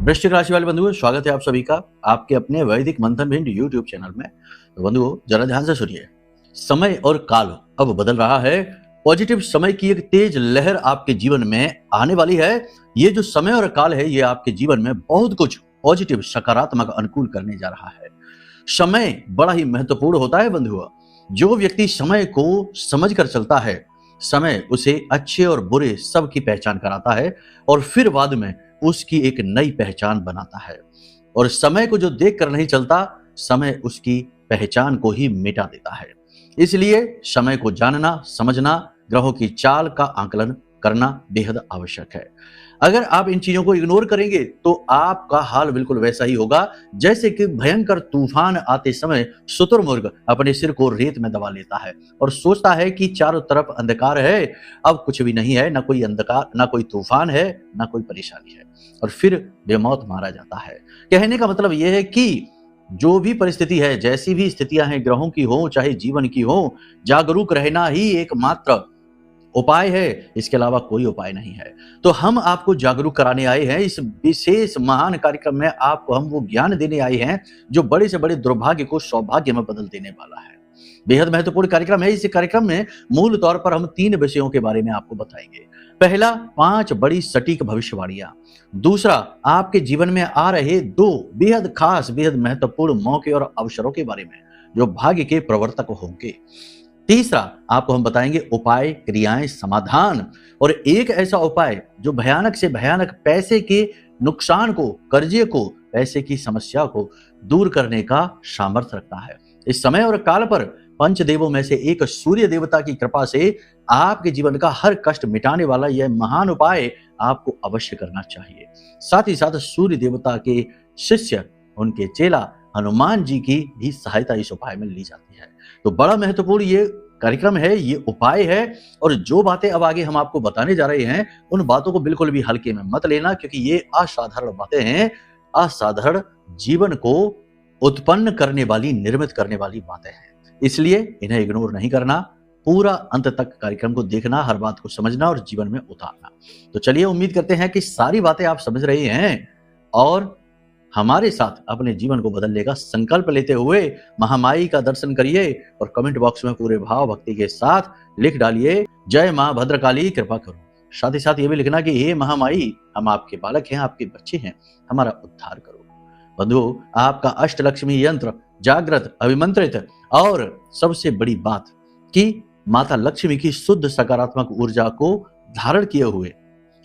वृश्चिक राशि वाले बंधुओं, स्वागत है आप सभी का आपके अपने वैदिक मंथन भिंड यूट्यूब चैनल में। तो बंधुओं, जरा ध्यान से सुनिए। समय और काल अब बदल रहा है। पॉजिटिव समय की एक तेज लहर आपके जीवन में आने वाली है। ये जो समय और काल है, ये आपके जीवन में बहुत कुछ पॉजिटिव, सकारात्मक, अनुकूल करने जा रहा है। समय बड़ा ही महत्वपूर्ण होता है बंधुओं। जो व्यक्ति समय को समझ कर चलता है, समय उसे अच्छे और बुरे सब की पहचान कराता है और फिर बाद में उसकी एक नई पहचान बनाता है। और समय को जो देख कर नहीं चलता, समय उसकी पहचान को ही मिटा देता है। इसलिए समय को जानना, समझना, ग्रहों की चाल का आकलन करना बेहद आवश्यक है। अगर आप इन चीजों को इग्नोर करेंगे तो आपका हाल बिल्कुल वैसा ही होगा जैसे कि भयंकर तूफान आते समय शुतुरमुर्ग अपने सिर को रेत में दबा लेता है और सोचता है कि चारों तरफ अंधकार है, अब कुछ भी नहीं है, ना कोई अंधकार, ना कोई तूफान है, ना कोई परेशानी है, और फिर बेमौत मारा जाता है। कहने का मतलब यह है कि जो भी परिस्थिति है, जैसी भी स्थितियां हैं, ग्रहों की हो चाहे जीवन की हो, जागरूक रहना ही एकमात्र उपाय है। इसके अलावा कोई उपाय नहीं है। तो हम आपको जागरूक कराने आए हैं। इस विशेष महान कार्यक्रम में आपको हम वो ज्ञान देने आए हैं जो बड़े से बड़े दुर्भाग्य को सौभाग्य में बदल देने वाला है। बेहद महत्वपूर्ण कार्यक्रम है। इस कार्यक्रम में मूल तौर पर हम 3 विषयों के बारे में आपको बताएंगे। पहला, 5 बड़ी सटीक भविष्यवाणियां। दूसरा, आपके जीवन में आ रहे 2 बेहद खास, बेहद महत्वपूर्ण मौके और अवसरों के बारे में जो भाग्य के प्रवर्तक होंगे। तीसरा, आपको हम बताएंगे उपाय, क्रियाएं, समाधान, और एक ऐसा उपाय जो भयानक से भयानक पैसे के नुकसान को, कर्जे को, पैसे की समस्या को दूर करने का सामर्थ्य रखता है। इस समय और काल पर पंचदेवों में से एक सूर्य देवता की कृपा से आपके जीवन का हर कष्ट मिटाने वाला यह महान उपाय आपको अवश्य करना चाहिए। साथ ही साथ सूर्य देवता के शिष्य, उनके चेला हनुमान जी की भी सहायता इस उपाय में ली जाती है। तो बड़ा महत्वपूर्ण ये कार्यक्रम है, ये उपाय है, और जो बातें अब आगे हम आपको बताने जा रहे हैं उन बातों को बिल्कुल भी हल्के में मत लेना, क्योंकि ये असाधारण बातें हैं, असाधारण जीवन को उत्पन्न करने वाली, निर्मित करने वाली बातें हैं। इसलिए इन्हें इग्नोर नहीं करना, पूरा अंत तक कार्यक्रम को देखना, हर बात को समझना और जीवन में उतारना। तो चलिए, उम्मीद करते हैं कि सारी बातें आप समझ रहे हैं और हमारे साथ अपने जीवन को बदलने का संकल्प लेते हुए महामाई का दर्शन करिए और कमेंट बॉक्स में पूरे भाव भक्ति के साथ लिख डालिए, जय मां भद्रकाली कृपा करो। साथ ही साथ ये भी लिखना कि हे महामाई, हम आपके बालक हैं, आपके बच्चे हैं, हमारा उद्धार करो। बंधुओं, आपका अष्टलक्ष्मी यंत्र जागृत, अभिमंत्रित, और सबसे बड़ी बात कि माता लक्ष्मी की शुद्ध सकारात्मक ऊर्जा को धारण किए हुए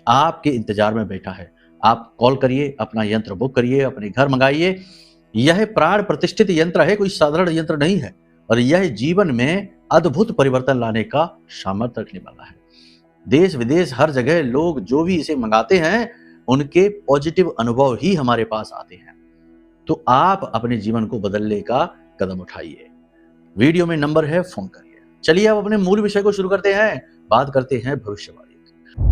आपके इंतजार में बैठा है। आप कॉल करिए, अपना यंत्र बुक करिए, अपने घर मंगाइए। यह प्राण प्रतिष्ठित यंत्र है, कोई साधारण यंत्र नहीं है, और यह जीवन में अद्भुत परिवर्तन लाने का सामर्थ्य रखने वाला है। देश विदेश हर जगह लोग जो भी इसे मंगाते हैं, उनके पॉजिटिव अनुभव ही हमारे पास आते हैं। तो आप अपने जीवन को बदलने का कदम उठाइए। वीडियो में नंबर है, फोन करिए। चलिए, अब अपने मूल विषय को शुरू करते हैं। बात करते हैं भविष्यवाणी।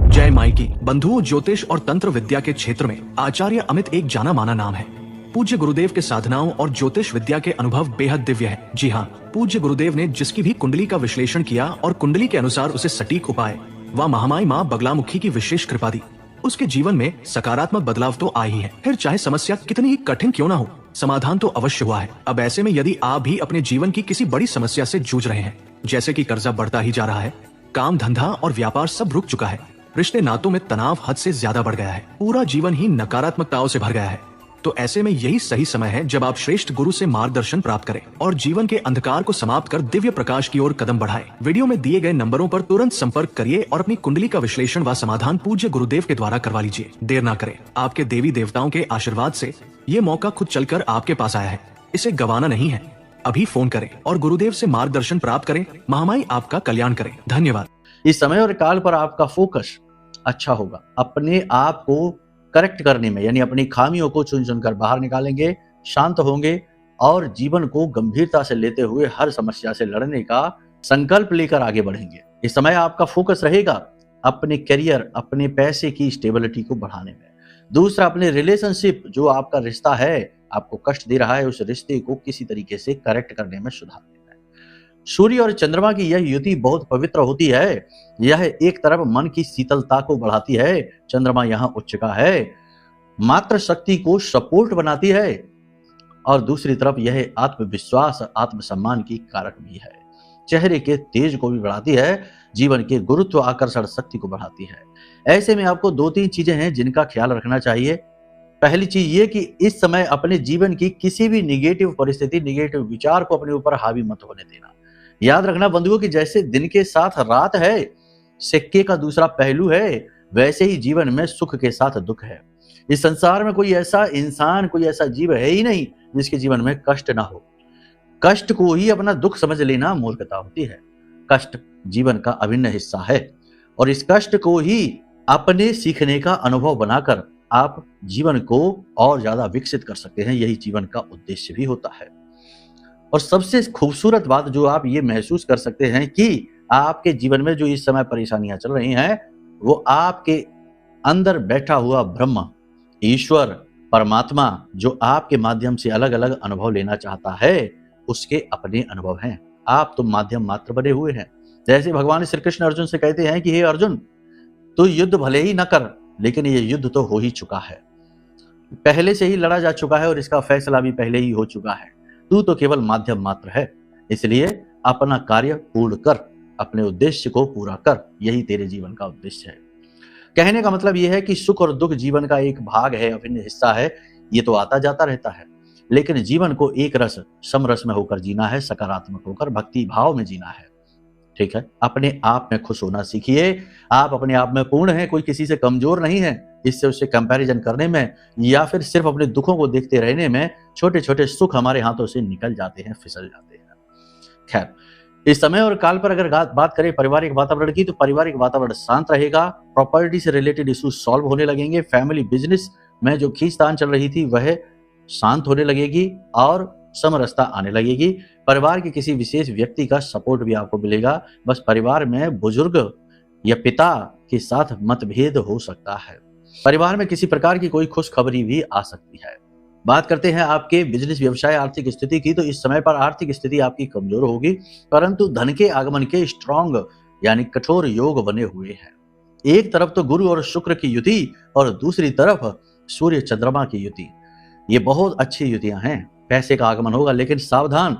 जय माई की। बंधुओं, ज्योतिष और तंत्र विद्या के क्षेत्र में आचार्य अमित एक जाना माना नाम है। पूज्य गुरुदेव के साधनाओं और ज्योतिष विद्या के अनुभव बेहद दिव्य है। जी हाँ, पूज्य गुरुदेव ने जिसकी भी कुंडली का विश्लेषण किया और कुंडली के अनुसार उसे सटीक उपाय व महामाई माँ बगलामुखी की विशेष कृपा दी, उसके जीवन में सकारात्मक बदलाव तो आ ही है। फिर चाहे समस्या कितनी ही कठिन क्यों ना हो, समाधान तो अवश्य हुआ है। अब ऐसे में यदि आप भी अपने जीवन की किसी बड़ी समस्या से जूझ रहे हैं, जैसे कि कर्जा बढ़ता ही जा रहा है, काम धंधा और व्यापार सब रुक चुका है, रिश्ते नातों में तनाव हद से ज्यादा बढ़ गया है, पूरा जीवन ही नकारात्मकताओं से भर गया है, तो ऐसे में यही सही समय है जब आप श्रेष्ठ गुरु से मार्गदर्शन प्राप्त करें और जीवन के अंधकार को समाप्त कर दिव्य प्रकाश की ओर कदम बढ़ाएं। वीडियो में दिए गए नंबरों पर तुरंत संपर्क करिए और अपनी कुंडली का विश्लेषण व समाधान पूज्य गुरुदेव के द्वारा करवा लीजिए। देर ना करें, आपके देवी देवताओं के आशीर्वाद से ये मौका खुद चलकर आपके पास आया है, इसे गंवाना नहीं है। अभी फोन करें और गुरुदेव से मार्गदर्शन प्राप्त करें। महामाई आपका कल्याण करें। धन्यवाद। इस समय और काल पर आपका फोकस अच्छा होगा। अपने आप को करेक्ट करने में, यानी अपनी खामियों को चुन चुन कर बाहर निकालेंगे, शांत होंगे और जीवन को गंभीरता से लेते हुए हर समस्या से लड़ने का संकल्प लेकर आगे बढ़ेंगे। इस समय आपका फोकस रहेगा अपने करियर, अपने पैसे की स्टेबिलिटी को बढ़ाने में। दूसरा, अपने रिलेशनशिप, जो आपका रिश्ता है, आपको कष्ट दे रहा है, उस रिश्ते को किसी तरीके से करेक्ट करने में, सुधारने में। सूर्य और चंद्रमा की यह युति बहुत पवित्र होती है। यह एक तरफ मन की शीतलता को बढ़ाती है, चंद्रमा यहाँ उच्च का है, मात्र शक्ति को सपोर्ट बनाती है और दूसरी तरफ यह आत्मविश्वास आत्मसम्मान की कारक भी है। चेहरे के तेज को भी बढ़ाती है, जीवन के गुरुत्व आकर्षण शक्ति को बढ़ाती है। ऐसे में आपको 2-3 चीजें हैं जिनका ख्याल रखना चाहिए। पहली चीज ये कि इस समय अपने जीवन की किसी भी निगेटिव परिस्थिति, निगेटिव विचार को अपने ऊपर हावी मत होने देना। याद रखना बंधुओं कि जैसे दिन के साथ रात है, सिक्के का दूसरा पहलू है, वैसे ही जीवन में सुख के साथ दुख है। इस संसार में कोई ऐसा इंसान, कोई ऐसा जीव है ही नहीं जिसके जीवन में कष्ट ना हो। कष्ट को ही अपना दुख समझ लेना मूर्खता होती है। कष्ट जीवन का अभिन्न हिस्सा है और इस कष्ट को ही अपने सीखने का अनुभव बनाकर आप जीवन को और ज्यादा विकसित कर सकते हैं। यही जीवन का उद्देश्य भी होता है। और सबसे खूबसूरत बात जो आप ये महसूस कर सकते हैं कि आपके जीवन में जो इस समय परेशानियां चल रही हैं, वो आपके अंदर बैठा हुआ ब्रह्म, ईश्वर, परमात्मा जो आपके माध्यम से अलग अलग अनुभव लेना चाहता है, उसके अपने अनुभव हैं। आप तो माध्यम मात्र बने हुए हैं। जैसे भगवान श्री कृष्ण अर्जुन से कहते हैं कि हे अर्जुन, तू युद्ध भले ही न कर, लेकिन ये युद्ध तो हो ही चुका है, पहले से ही लड़ा जा चुका है और इसका फैसला भी पहले ही हो चुका है। तू तो केवल माध्यम मात्र है, इसलिए अपना कार्य पूर्ण कर, अपने उद्देश्य को पूरा कर। यही तेरे जीवन का उद्देश्य है। कहने का मतलब यह है कि सुख और दुख जीवन का एक भाग है, अभिन्न हिस्सा है। ये तो आता जाता रहता है, लेकिन जीवन को एक रस, समरस में होकर जीना है, सकारात्मक होकर भक्ति भाव में जीना है। ठीक है, अपने आप में खुश होना सीखिए। आप अपने आप में पूर्ण हैं, कोई किसी से कमजोर नहीं है। इससे उससे कंपैरिजन करने में या फिर सिर्फ अपने दुखों को देखते रहने में छोटे छोटे सुख हमारे हाथों से निकल जाते हैं, फिसल जाते हैं। खैर, इस समय और काल पर अगर बात करें पारिवारिक वातावरण की, तो पारिवारिक वातावरण शांत रहेगा। प्रॉपर्टी से रिलेटेड इश्यूज सॉल्व होने लगेंगे। फैमिली बिजनेस में जो खींचतान चल रही थी वह शांत होने लगेगी और समरसता आने लगेगी। परिवार के किसी विशेष व्यक्ति का सपोर्ट भी आपको मिलेगा। बस परिवार में बुजुर्ग या पिता के साथ मतभेद हो सकता है। परिवार में किसी प्रकार की कोई खुशखबरी भी आ सकती है। बात करते हैं आपके बिजनेस, व्यवसाय, आर्थिक स्थिति की, तो इस समय पर आर्थिक स्थिति आपकी कमजोर होगी, परंतु धन के आगमन के स्ट्रॉन्ग यानी कठोर योग बने हुए हैं। एक तरफ तो गुरु और शुक्र की युति और दूसरी तरफ सूर्य चंद्रमा की युति। ये बहुत अच्छी युतियां हैं। पैसे का आगमन होगा, लेकिन सावधान,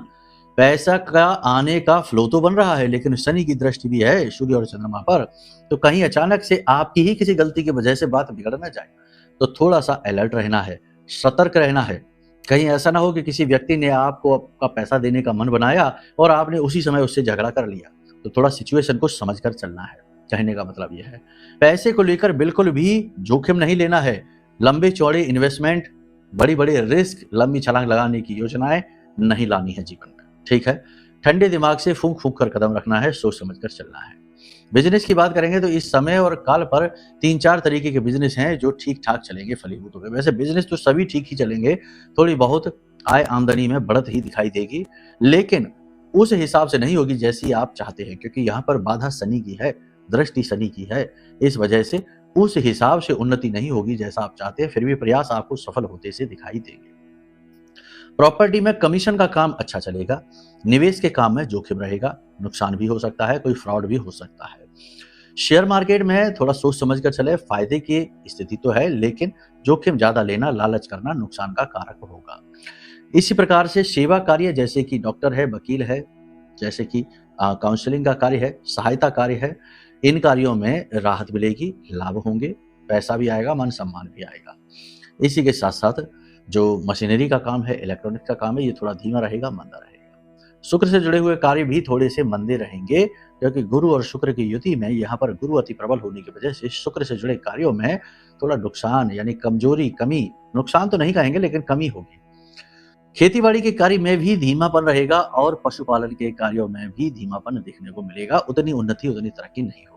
पैसा का आने का फ्लो तो बन रहा है, लेकिन शनि की दृष्टि भी है सूर्य और चंद्रमा पर, तो कहीं अचानक से आपकी ही किसी गलती की वजह से बात बिगड़ ना जाए, तो थोड़ा सा अलर्ट रहना है, सतर्क रहना है। कहीं ऐसा ना हो कि किसी व्यक्ति ने आपको आपका पैसा देने का मन बनाया और आपने उसी समय उससे झगड़ा कर लिया। तो थोड़ा सिचुएशन को समझकर चलना है। कहने का मतलब यह है, पैसे को लेकर बिल्कुल भी जोखिम नहीं लेना है। लंबे चौड़े इन्वेस्टमेंट, बड़ी बड़ी रिस्क, लंबी छलांग लगाने की योजनाएं नहीं लानी है जीवन में। ठीक है, ठंडे दिमाग से फूंक फूंक कर कदम रखना है, सोच समझकर चलना है। बिजनेस की बात करेंगे तो इस समय और काल पर 3-4 तरीके के बिजनेस हैं जो ठीक ठाक चलेंगे, फलीभूत होंगे। वैसे बिजनेस तो सभी ठीक ही चलेंगे, थोड़ी बहुत आय आमदनी में बढ़त ही दिखाई देगी, लेकिन उस हिसाब से नहीं होगी जैसी आप चाहते हैं, क्योंकि यहाँ पर बाधा शनि की है, दृष्टि शनि की है। इस वजह से उस हिसाब से उन्नति नहीं होगी जैसा आप चाहते हैं। फिर भी प्रयास आपको सफल होते से दिखाई देंगे। प्रॉपर्टी में कमीशन का काम अच्छा चलेगा। निवेश के काम में जोखिम रहेगा, नुकसान भी हो सकता है, कोई फ्रॉड भी हो सकता है। शेयर मार्केट में थोड़ा सोच समझकर चले। फायदे की स्थिति तो है, लेकिन जोखिम ज्यादा लेना, लालच करना नुकसान का कारक होगा। इसी प्रकार से सेवा कार्य, जैसे कि डॉक्टर है, वकील है, जैसे कि काउंसलिंग का कार्य है, सहायता कार्य है, इन कार्यों में राहत मिलेगी, लाभ होंगे, पैसा भी आएगा, मान सम्मान भी आएगा। इसी के साथ साथ जो मशीनरी का काम है, इलेक्ट्रॉनिक का काम है, ये थोड़ा धीमा रहेगा, मंदा रहेगा। शुक्र से जुड़े हुए कार्य भी थोड़े से मंदे रहेंगे, क्योंकि गुरु और शुक्र की युति में यहाँ पर गुरु अति प्रबल होने की वजह से शुक्र से जुड़े कार्यों में थोड़ा नुकसान यानी कमजोरी, कमी, नुकसान तो नहीं कहेंगे लेकिन कमी होगी। खेतीबाड़ी के कार्य में भी धीमापन रहेगा और पशुपालन के कार्यों में भी धीमापन देखने को मिलेगा। उतनी उन्नति, उतनी तरक्की नहीं होगी।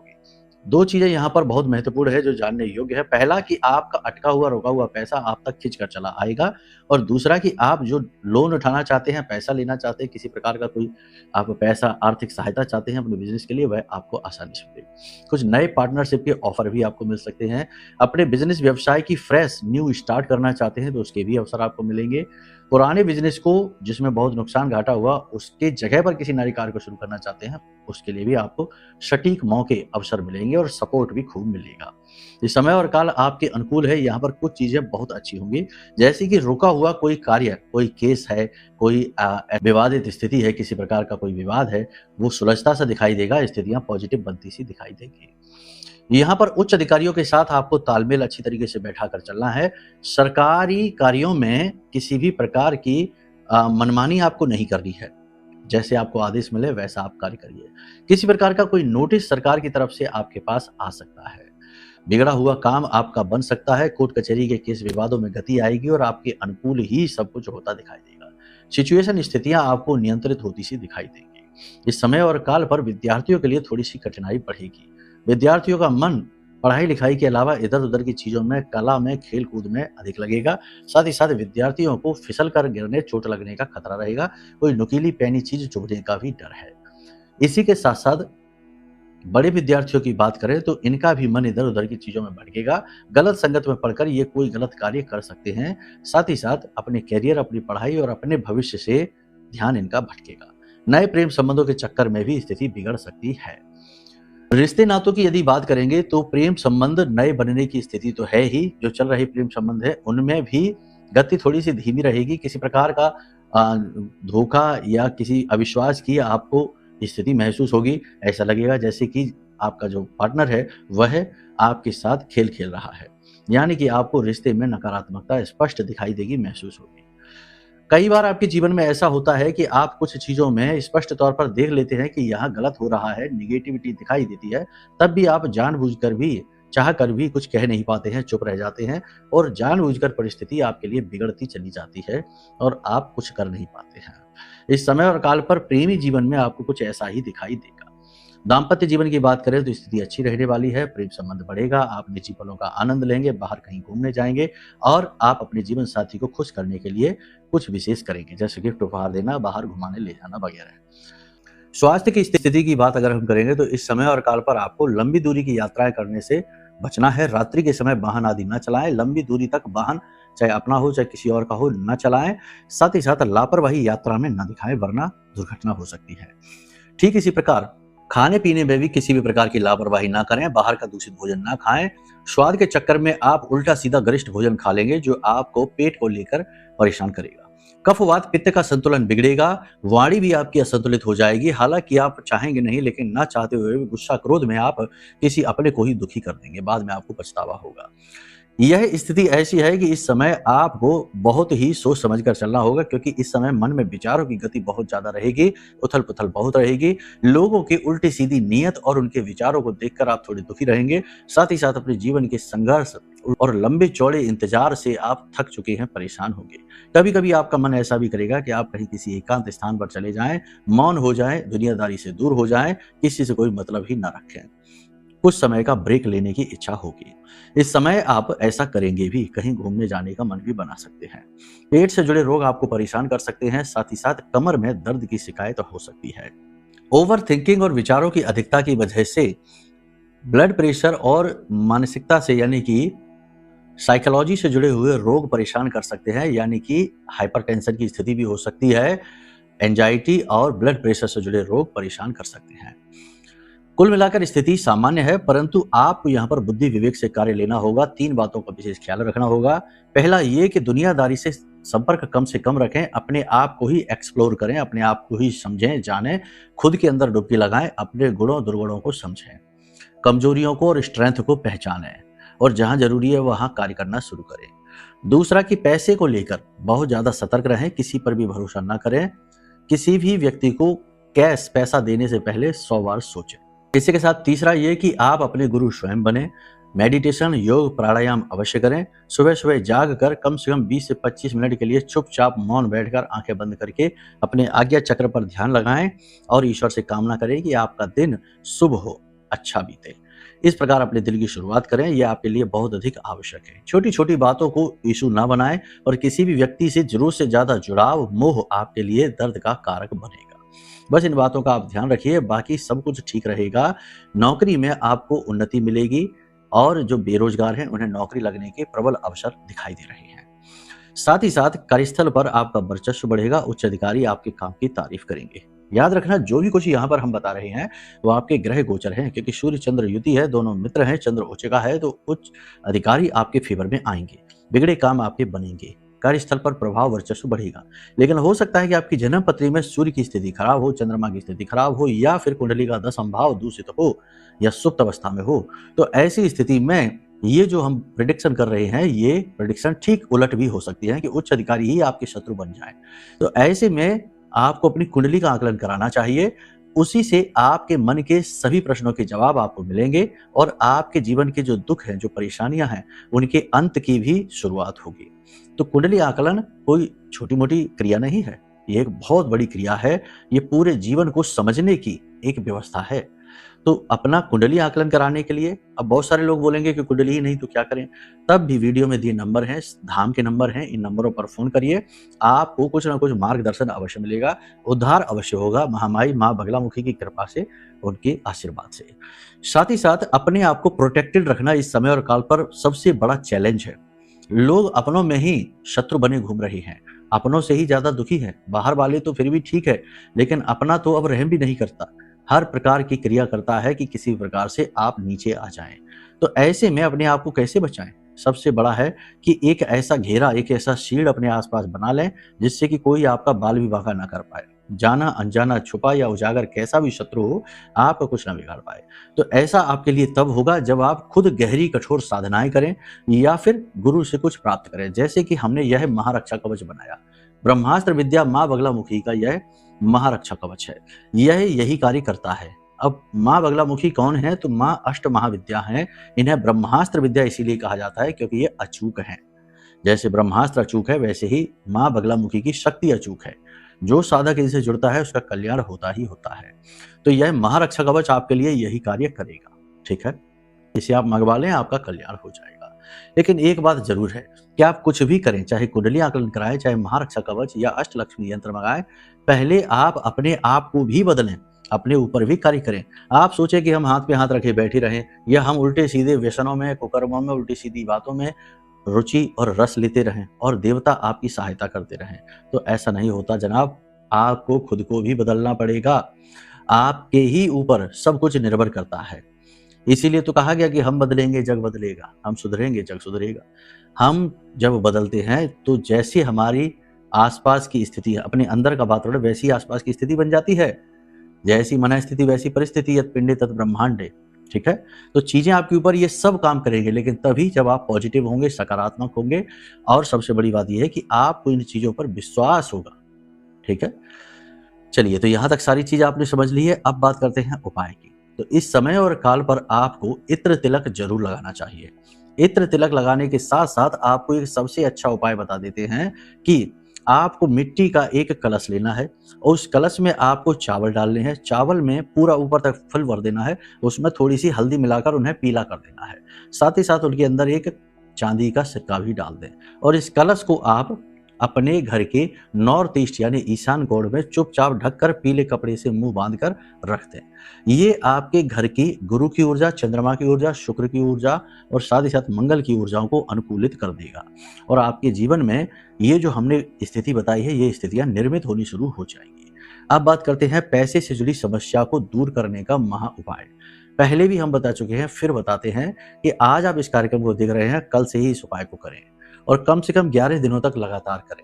2 चीजें यहाँ पर बहुत महत्वपूर्ण है जो जानने योग्य है। पहला कि आपका अटका हुआ, रोका हुआ पैसा आप तक खींच कर चला आएगा, और दूसरा कि आप जो लोन उठाना चाहते हैं, पैसा लेना चाहते हैं, किसी प्रकार का कोई आप पैसा, आर्थिक सहायता चाहते हैं अपने बिजनेस के लिए, वह आपको आसानी से मिलेगी। कुछ नए पार्टनरशिप के ऑफर भी आपको मिल सकते हैं। अपने बिजनेस व्यवसाय की फ्रेश न्यू स्टार्ट करना चाहते हैं तो उसके भी अवसर आपको मिलेंगे। पुराने बिजनेस को जिसमें बहुत नुकसान घाटा हुआ उसके जगह पर किसी नए कार्य को शुरू करना चाहते हैं, उसके लिए भी आपको सटीक मौके अवसर मिलेंगे और सपोर्ट भी खूब मिलेगा। ये समय और काल आपके अनुकूल है। यहाँ पर कुछ चीजें बहुत अच्छी होंगी, जैसे कि रुका हुआ कोई कार्य, कोई केस है, कोई विवादित स्थिति है, किसी प्रकार का कोई विवाद है, वो सुलझता सा दिखाई देगा, स्थितियां पॉजिटिव बनती सी दिखाई देगी। यहाँ पर उच्च अधिकारियों के साथ आपको तालमेल अच्छी तरीके से बैठा कर चलना है। सरकारी कार्यों में किसी भी प्रकार की मनमानी आपको नहीं करनी है। जैसे आपको आदेश मिले वैसा आप कार्य करिए। किसी प्रकार का कोई नोटिस सरकार की तरफ से आपके पास आ सकता है। बिगड़ा हुआ काम आपका बन सकता है। कोर्ट कचहरी के केस विवादों में गति आएगी और आपके अनुकूल ही सब कुछ होता दिखाई देगा। सिचुएशन स्थितियां आपको नियंत्रित होती सी दिखाई देंगी। इस समय और काल पर विद्यार्थियों के लिए थोड़ी सी कठिनाई बढ़ेगी। विद्यार्थियों का मन पढ़ाई लिखाई के अलावा इधर उधर की चीजों में, कला में, खेल कूद में अधिक लगेगा। साथ ही साथ विद्यार्थियों को फिसल कर गिरने, चोट लगने का खतरा रहेगा। कोई नुकीली पैनी चीज चुभने का भी डर है। इसी के साथ साथ बड़े विद्यार्थियों की बात करें तो इनका भी मन इधर उधर की चीजों में भटकेगा। गलत संगत में पढ़कर ये कोई गलत कार्य कर सकते हैं। साथ ही साथ अपने कैरियर, अपनी पढ़ाई और अपने भविष्य से ध्यान इनका भटकेगा। नए प्रेम संबंधों के चक्कर में भी स्थिति बिगड़ सकती है। रिश्ते नातों की यदि बात करेंगे तो प्रेम संबंध नए बनने की स्थिति तो है ही। जो चल रहे प्रेम संबंध है उनमें भी गति थोड़ी सी धीमी रहेगी। किसी प्रकार का धोखा या किसी अविश्वास की आपको स्थिति महसूस होगी। ऐसा लगेगा जैसे कि आपका जो पार्टनर है वह आपके साथ खेल खेल रहा है, यानी कि आपको रिश्ते में नकारात्मकता स्पष्ट दिखाई देगी, महसूस होगी। कई बार आपके जीवन में ऐसा होता है कि आप कुछ चीजों में स्पष्ट तौर पर देख लेते हैं कि यहाँ गलत हो रहा है, निगेटिविटी दिखाई देती है, तब भी आप जानबूझकर भी, चाह कर भी कुछ कह नहीं पाते हैं, चुप रह जाते हैं और जानबूझकर परिस्थिति आपके लिए बिगड़ती चली जाती है और आप कुछ कर नहीं पाते हैं। इस समय और काल पर प्रेमी जीवन में आपको कुछ ऐसा ही दिखाई देगा। दाम्पत्य जीवन की बात करें तो स्थिति अच्छी रहने वाली है। प्रेम संबंध बढ़ेगा। आप निजी पलों का आनंद लेंगे, बाहर कहीं घूमने जाएंगे और आप अपने जीवन साथी को खुश करने के लिए कुछ विशेष करेंगे, जैसे गिफ्ट उपहार देना, बाहर घुमाने ले जाना वगैरह। स्वास्थ्य की स्थिति की बात अगर हम करेंगे तो इस समय और काल पर आपको लंबी दूरी की यात्राएं करने से बचना है। रात्रि के समय वाहन आदि न चलाएं। लंबी दूरी तक वाहन, चाहे अपना हो चाहे किसी और का हो, न चलाएं। साथ ही साथ लापरवाही यात्रा में न दिखाएं, वरना दुर्घटना हो सकती है। ठीक इसी प्रकार खाने पीने में भी किसी भी प्रकार की लापरवाही ना करें। बाहर का दूषित भोजन ना खाएं। स्वाद के चक्कर में आप उल्टा सीधा गरिष्ठ भोजन खा लेंगे जो आपको पेट को लेकर परेशान करेगा। कफ वात पित्त का संतुलन बिगड़ेगा। वाणी भी आपकी असंतुलित हो जाएगी। हालांकि आप चाहेंगे नहीं, लेकिन ना चाहते हुए भी गुस्सा क्रोध में आप किसी अपने को ही दुखी कर देंगे। बाद में आपको पछतावा होगा। यह स्थिति ऐसी है कि इस समय आपको बहुत ही सोच समझ कर चलना होगा, क्योंकि इस समय मन में विचारों की गति बहुत ज्यादा रहेगी, उथल पुथल बहुत रहेगी। लोगों की उल्टी सीधी नीयत और उनके विचारों को देखकर आप थोड़े दुखी रहेंगे। साथ ही साथ अपने जीवन के संघर्ष और लंबे चौड़े इंतजार से आप थक चुके हैं, परेशान होंगे। कभी कभी आपका मन ऐसा भी करेगा कि आप कहीं किसी एकांत स्थान पर चले जाएं, मौन हो जाएं, दुनियादारी से दूर हो जाएं, किसी से कोई मतलब ही ना रखें। कुछ समय का ब्रेक लेने की इच्छा होगी। इस समय आप ऐसा करेंगे भी। कहीं घूमने जाने का मन भी बना सकते हैं। पेट से जुड़े रोग आपको परेशान कर सकते हैं। साथ ही साथ कमर में दर्द की शिकायत हो सकती है। ओवर थिंकिंग और विचारों की अधिकता की वजह से ब्लड प्रेशर और मानसिकता से, यानी कि साइकोलॉजी से जुड़े हुए रोग परेशान कर सकते हैं, यानी कि हाइपरटेंशन की स्थिति भी हो सकती है। एंजाइटी और ब्लड प्रेशर से जुड़े रोग परेशान कर सकते हैं। कुल मिलाकर स्थिति सामान्य है, परंतु आपको यहाँ पर बुद्धि विवेक से कार्य लेना होगा। 3 बातों का विशेष ख्याल रखना होगा। पहला ये कि दुनियादारी से संपर्क कम से कम रखें। अपने आप को ही एक्सप्लोर करें, अपने आप को ही समझें, जानें, खुद के अंदर डुबकी लगाएं, अपने गुणों दुर्गुणों को समझें, कमजोरियों को और स्ट्रेंथ को पहचानें और जहां जरूरी है वहां कार्य करना शुरू करें। दूसरा कि पैसे को लेकर बहुत ज्यादा सतर्क रहें। किसी पर भी भरोसा ना करें। किसी भी व्यक्ति को कैश पैसा देने से पहले 100 बार सोचें। इसी के साथ तीसरा ये कि आप अपने गुरु स्वयं बने। मेडिटेशन, योग, प्राणायाम अवश्य करें। सुबह सुबह जाग कर कम से कम 20 से 25 मिनट के लिए चुपचाप मौन बैठकर आंखें बंद करके अपने आज्ञा चक्र पर ध्यान लगाएं और ईश्वर से कामना करें कि आपका दिन शुभ हो, अच्छा बीते। इस प्रकार अपने दिन की शुरुआत करें। यह आपके लिए बहुत अधिक आवश्यक है। छोटी छोटी बातों को इशू ना बनाएं और किसी भी व्यक्ति से जरूरत से ज्यादा जुड़ाव, मोह आपके लिए दर्द का कारक बनेगा। बस इन बातों का आप ध्यान रखिए, बाकी सब कुछ ठीक रहेगा। नौकरी में आपको उन्नति मिलेगी और जो बेरोजगार हैं उन्हें नौकरी लगने के प्रबल अवसर दिखाई दे रहे हैं। साथ ही साथ कार्यस्थल पर आपका वर्चस्व बढ़ेगा, उच्च अधिकारी आपके काम की तारीफ करेंगे। याद रखना, जो भी कुछ यहाँ पर हम बता रहे हैं वो आपके ग्रह गोचर हैं, क्योंकि सूर्य चंद्र युति है, दोनों मित्र हैं, चंद्र उच्च का है, तो उच्च अधिकारी आपके फेवर में आएंगे, बिगड़े काम आपके बनेंगे, कार्यस्थल पर प्रभाव वर्चस्व बढ़ेगा। लेकिन हो सकता है कि आपकी जन्म पत्री में सूर्य की स्थिति खराब हो, चंद्रमा की स्थिति खराब हो, या फिर कुंडली का दशम भाव दूषित हो या सुप्त अवस्था में हो। तो ऐसी स्थिति में ये जो हम प्रिडिक्शन कर रहे हैं, ये प्रिडिक्शन ठीक उलट भी हो सकती है कि उच्च अधिकारी ही आपके शत्रु बन जाए। तो ऐसे में आपको अपनी कुंडली का आकलन कराना चाहिए, उसी से आपके मन के सभी प्रश्नों के जवाब आपको मिलेंगे और आपके जीवन के जो दुख हैं, जो परेशानियां हैं, उनके अंत की भी शुरुआत होगी। तो कुंडली आकलन कोई छोटी मोटी क्रिया नहीं है, ये एक बहुत बड़ी क्रिया है, ये पूरे जीवन को समझने की एक व्यवस्था है। तो अपना कुंडली आकलन कराने के लिए, अब बहुत सारे लोग बोलेंगे कि कुंडली ही नहीं तो क्या करें, तब भी वीडियो में दिए नंबर हैं, धाम के नंबर हैं, इन नंबरों पर फोन करिए, आपको कुछ ना कुछ मार्गदर्शन अवश्य मिलेगा, उद्धार अवश्य होगा, महामाई माँ बगलामुखी की कृपा से, उनके आशीर्वाद से। साथ ही साथ अपने आप को प्रोटेक्टेड रखना इस समय और काल पर सबसे बड़ा चैलेंज है। लोग अपनों में ही शत्रु बने घूम रहे हैं, अपनों से ही ज्यादा दुखी हैं, बाहर वाले तो फिर भी ठीक है, लेकिन अपना तो अब रहम भी नहीं करता, हर प्रकार की क्रिया करता है कि किसी प्रकार से आप नीचे आ जाएं। तो ऐसे में अपने आप को कैसे बचाएं? सबसे बड़ा है कि एक ऐसा घेरा, एक ऐसा शील्ड अपने आसपास बना लें जिससे कि कोई आपका बाल विवाह ना कर पाए। जाना अनजाना, छुपा या उजागर, कैसा भी शत्रु हो, आपका कुछ ना बिगाड़ पाए। तो ऐसा आपके लिए तब होगा जब आप खुद गहरी कठोर साधनाएं करें या फिर गुरु से कुछ प्राप्त करें, जैसे कि हमने यह महारक्षा कवच बनाया। ब्रह्मास्त्र विद्या माँ बगलामुखी का यह महारक्षा कवच है, यह यही कार्य करता है। अब माँ बगलामुखी कौन है? तो माँ अष्ट महाविद्या हैं, इन्हें ब्रह्मास्त्र विद्या इसीलिए कहा जाता है क्योंकि ये अचूक हैं। जैसे ब्रह्मास्त्र अचूक है, वैसे ही माँ बगलामुखी की शक्ति अचूक है। जो साधक इनसे जुड़ता है उसका कल्याण होता ही होता है। तो यह महारक्षा कवच आपके लिए यही कार्य करेगा। ठीक है, इसे आप मंगवा लें, आपका कल्याण हो जाएगा। लेकिन एक बात जरूर है कि आप कुछ भी करें, चाहे कुंडली आकलन कराएं, चाहे महारक्षा कवच या अष्टलक्ष्मी यंत्र मंगाएं, पहले आप अपने आप को भी बदलें, अपने ऊपर भी कार्य करें। आप सोचें कि हम हाथ पे हाथ रखे बैठे रहें या हम उल्टे सीधे व्यसनों में, कुकर्मों में, उल्टी सीधी बातों में रुचि और रस लेते रहें और देवता आपकी सहायता करते रहें, तो ऐसा नहीं होता जनाब। आपको खुद को भी बदलना पड़ेगा, आपके ही ऊपर सब कुछ निर्भर करता है। इसीलिए तो कहा गया कि हम बदलेंगे जग बदलेगा, हम सुधरेंगे जग सुधरेगा। हम जब बदलते हैं तो जैसे हमारी आसपास की स्थिति, अपने अंदर का वातावरण, वैसी आसपास की स्थिति बन जाती है। जैसी मन स्थिति वैसी परिस्थिति, यत पिंडे तत् ब्रह्मांडे। ठीक है, तो चीजें आपके ऊपर ये सब काम करेंगे, लेकिन तभी जब आप पॉजिटिव होंगे, सकारात्मक होंगे, और सबसे बड़ी बात यह है कि आपको इन चीजों पर विश्वास होगा। ठीक है, चलिए, तो यहां तक सारी चीज आपने समझ ली है। अब बात करते हैं उपाय की। तो इस समय और काल पर आपको इत्र तिलक जरूर लगाना चाहिए। इत्र तिलक लगाने के साथ साथ आपको एक सबसे अच्छा उपाय बता देते हैं कि आपको मिट्टी का एक कलश लेना है और उस कलश में आपको चावल डालने हैं। चावल में पूरा ऊपर तक फल भर देना है, उसमें थोड़ी सी हल्दी मिलाकर उन्हें पीला कर देना है। साथ ही साथ उनके अंदर एक चांदी का सिक्का भी डाल दें और इस कलश को आप अपने घर के नॉर्थ ईस्ट यानी ईशान कोण में चुपचाप ढककर पीले कपड़े से मुंह बांधकर रख दें। ये आपके घर की गुरु की ऊर्जा, चंद्रमा की ऊर्जा, शुक्र की ऊर्जा और साथ ही साथ मंगल की ऊर्जाओं को अनुकूलित कर देगा और आपके जीवन में ये जो हमने स्थिति बताई है, ये स्थितियां निर्मित होनी शुरू हो जाएंगी। अब बात करते हैं पैसे से जुड़ी समस्या को दूर करने का महा उपाय। पहले भी हम बता चुके हैं, फिर बताते हैं कि आज आप इस कार्यक्रम को देख रहे हैं, कल से ही इस उपाय को करें और कम से कम 11 दिनों तक लगातार करें।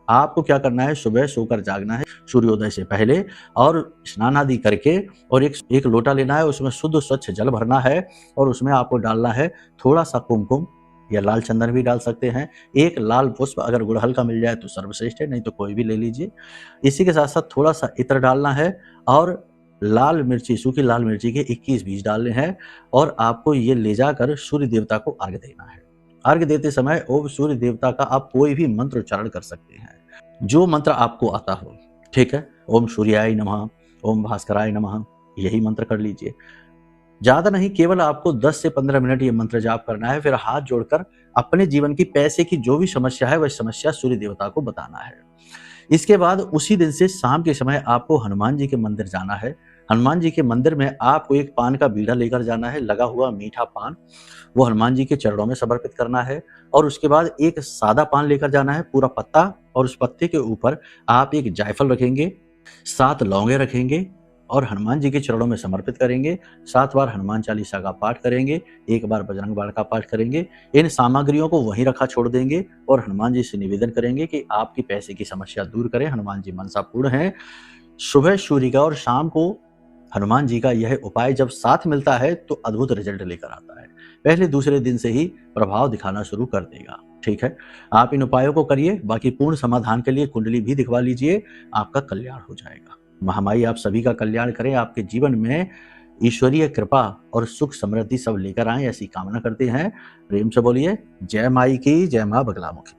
आपको क्या करना है, सुबह सोकर जागना है सूर्योदय से पहले और स्नान आदि करके, और एक लोटा लेना है, उसमें शुद्ध स्वच्छ जल भरना है और उसमें आपको डालना है थोड़ा सा कुमकुम या लाल चंदन भी डाल सकते हैं, एक लाल पुष्प, अगर गुड़हल का मिल जाए तो सर्वश्रेष्ठ है, नहीं तो कोई भी ले लीजिए। इसी के साथ साथ थोड़ा सा इत्र डालना है और लाल मिर्ची, सूखी लाल मिर्ची के 21 बीज डालने हैं और आपको ये ले जाकर सूर्य देवता को अर्घ देना है। अर्घ देते समय ओम सूर्य देवता का आप कोई भी मंत्र उच्चारण कर सकते हैं, जो मंत्र आपको आता हो। ठीक है, ओम सूर्याय नमः, ओम भास्कराय नमः, यही मंत्र कर लीजिए। ज्यादा नहीं, केवल आपको 10 से 15 मिनट ये मंत्र जाप करना है। फिर हाथ जोड़कर अपने जीवन की पैसे की जो भी समस्या है वह समस्या सूर्य देवता को बताना है। इसके बाद उसी दिन से शाम के समय आपको हनुमान जी के मंदिर जाना है, हनुमान जी के मंदिर में आपको एक पान का बीड़ा लेकर जाना है, लगा हुआ मीठा पान, वो हनुमान जी के चरणों में समर्पित करना है और उसके बाद एक सादा पान लेकर जाना है, पूरा पत्ता, और उस पत्ते के ऊपर आप एक जायफल रखेंगे, 7 लौंगे रखेंगे और हनुमान जी के चरणों में समर्पित करेंगे। 7 बार हनुमान चालीसा का पाठ करेंगे, 1 बार बजरंग बाण का पाठ करेंगे। इन सामग्रियों को वहीं रखा छोड़ देंगे और हनुमान जी से निवेदन करेंगे कि आपकी पैसे की समस्या दूर करें। हनुमान जी मनसा पूर्ण हैं। सुबह सूर्य का और शाम को हनुमान जी का यह उपाय जब साथ मिलता है तो अद्भुत रिजल्ट लेकर आता है। पहले दूसरे दिन से ही प्रभाव दिखाना शुरू कर देगा। ठीक है, आप इन उपायों को करिए। बाकी पूर्ण समाधान के लिए कुंडली भी दिखवा लीजिए, आपका कल्याण हो जाएगा। महामाई आप सभी का कल्याण करें, आपके जीवन में ईश्वरीय कृपा और सुख समृद्धि सब लेकर आए, ऐसी कामना करते हैं। प्रेम से बोलिए जय माई की, जय मां बगलामुखी।